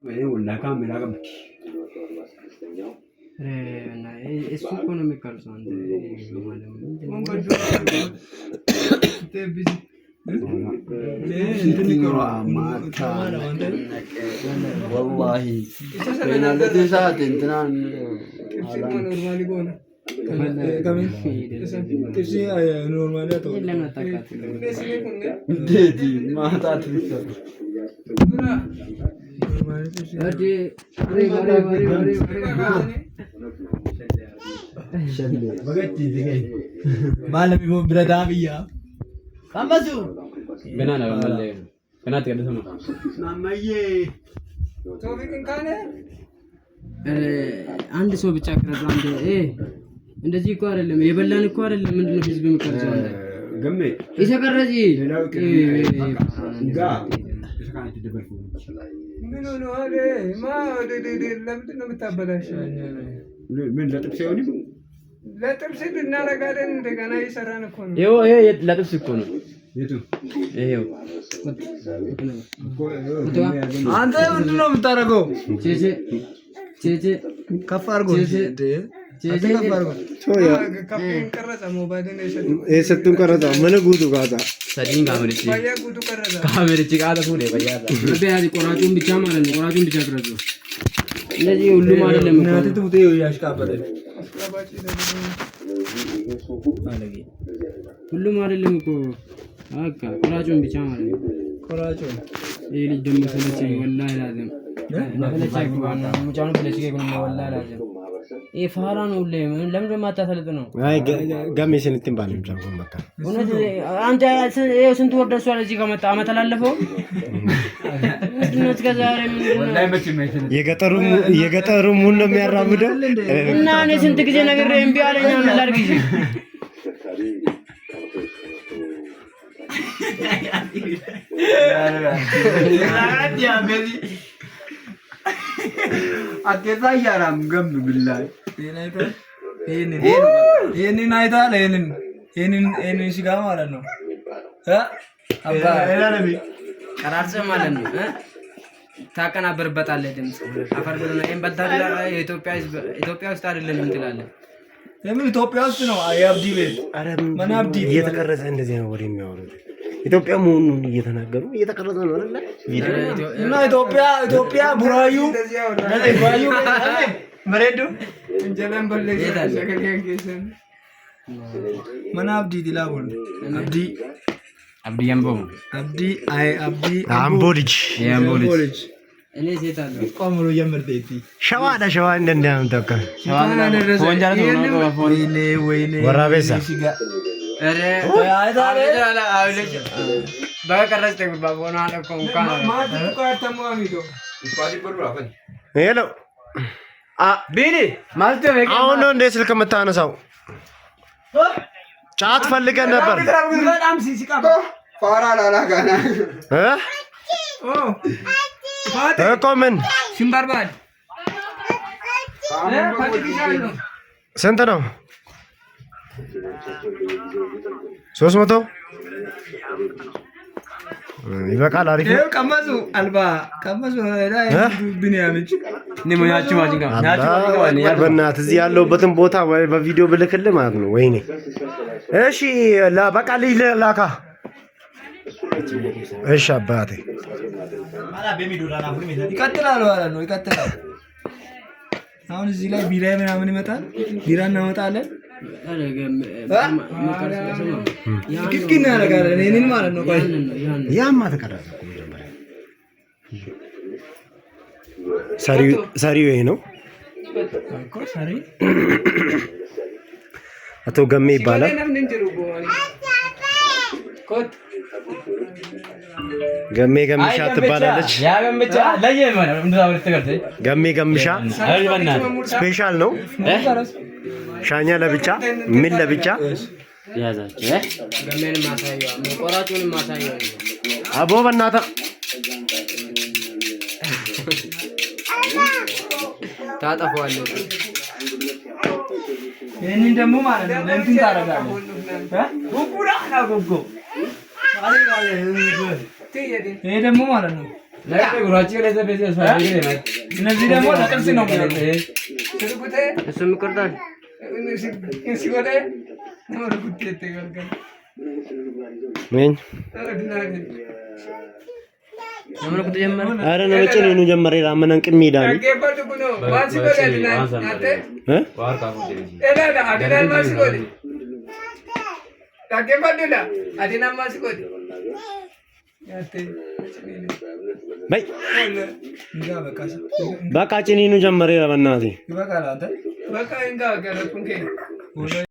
ولا كامل رقم eso económico son والله بين الذي ساعة انتنا كيف نورمالات دي ما تعرف malam ibu berada ya kamu tu benar lah malam benar tiada sama namanya tu bikin kan አንድ ሰው ብቻ ከረዛ አንድ እንደዚህ እኮ አይደለም የበላን እኮ አይደለም ምንድነው ህዝብ የሚቀርጸው አንተ ገሜ ይሰቀረጂ ጋ እስካንት ደበልኩ ምን ነው አለ ማ ለምንድን ነው የምታበላሸው ምን ለጥብስ ይሆን ለጥብስ እናረጋለን እንደገና እየሰራን እኮ ነው ይሄ ለጥብስ እኮ ነው የቱ ይሄው አንተ ምንድን ነው የምታረገው ቼቼ ከፍ አድርጎ ከፍ አድርጎ ቶያ ከፍን ቀረጸ ሞባይልን የሰጡን ቀረጻ ምን ጉዱ ጋታ ሰዲን ጋመርቺ ባያ ጉዱ ቀረጸ ጋመርቺ ጋታ ፉዴ በያታ በያዚ ቆራጩን ብቻ ማለት ነው ቆራጩን ብቻ ቀረጹ እንደዚህ ሁሉም አይደለም እኮ እናንተ ትሙቴ ያሽቃበለ አስቀባጭ አለጌ ሁሉም አይደለም እኮ አካ ቆራጩን ብቻ ማለት ነው ቆራጩን ይሄ ልጅ ደግሞ ሰለቸኝ ወላሂ ላዘም ለፈለቻይ ኩባና ሙጫኑ ብለሽ ገኝ ወላሂ ላዘም ይሄ ፋራ ነው ለምን ማታሰልጥ ነው አይ ጋሜሽን እንትን ቻንኩን በቃ እውነት አንተ ስንት ወር ደርሷል እዚህ ከመጣ አመት አላለፈው ምንድነው ከዛሬ ወላሂ መቼም አይተን የገጠሩ ሙን ነው የሚያራምደው እና እኔ ስንት ጊዜ ነግሬ እምቢ አለኝ ምን ላድርግ ይዤ አከዛ ያራም ገም ብላይ ይሄንን አይታል ይሄንን ሲጋ ማለት ነው አባ ኤላለቢ ቀራርጽ ማለት ነው ታቀናበርበታለህ ድምጽ አፈር ብለና እንበልታላ ኢትዮጵያ ውስጥ አይደለም እንትላለን ለምን ኢትዮጵያ ውስጥ ነው የአብዲ ቤት ማን አብዲ እየተቀረጸ እንደዚህ ነው ወሬ የሚያወሩት ኢትዮጵያ መሆኑን እየተቀረጸ ነው አይደል እና ኢትዮጵያ ቡራዩ መሬዱ እንጀላን በለይ ሸከከከሰን ማን አብዲ ዲላቦን አብዲ ያምቦ አብዲ አምቦልጅ ያምቦልጅ እኔ ሴት አለ ቆምሮ የምርዴቲ ሸዋ እንደም ተከ ወንጀል ነው ወይኔ ወራቤሳ አረ አይታለ አውለሽ በቀረጽ ተግባ ሆነ አለኮ እንኳን ማን ተሟሚቶ ይባዲ ብሩ አፈን ሄሎ ቢኒ ማለት ነው አሁን ነው እንደ ስልክ የምታነሳው ጫት ፈልገን ነበር በጣም ሲሲቃ ፋራ ላላጋና እኮ ምን ሽምባርባል ስንት ነው 300 ይበቃል አሪፍ ነው ቀመሱ አልባ ቀመሱ ላይ ቢኒያምጭ ንሙያቹ ማጂንጋ በእናትህ እዚህ ያለውበትን ቦታ በቪዲዮ ብልክልህ ማለት ነው ወይኔ እሺ በቃ ልጅ ላካ እሺ አባቴ ይቀጥላል ማለት ነው ይቀጥላል አሁን እዚህ ላይ ቢራ ምናምን ይመጣል ቢራ እናመጣለን ግግና ያደርጋለን እኔን ማለት ነው ቆይ ያማ ተቀረጸ እኮ መጀመሪያ ሰሪው ይሄ ነው እኮ ሰሪ አቶ ገሜ ይባላል ገሜ ገምሻ ትባላለች ያ ገምቻ ለየ ማለት እንደዛው ልትገርተ ገሜ ገምሻ ስፔሻል ነው ሻኛ ለብቻ ምን ለብቻ ያዛችሁ ገሜን ማሳየው ቆራጩን ማሳየው አቦ በእናታ ታጠፋዋለህ ይሄንን ደግሞ ማለት ነው ለምን ታረጋለህ ጉጉራ ጉጉ ይሄ ደግሞ ማለት ነው እነዚህ ደግሞ ለጥርስ ነው የሚሆነው። እሱም ይቆርጣል። ምን ለምን ቁጥ ጀመረ? አረ ነጭኔ ነው ጀመረ ራመናን ቅሚ ዳኒ በይ በቃ ጭኔ ነው ጀመረ በእናትህ ይበቃል አንተ በቃ እንጋ ገረኩንከ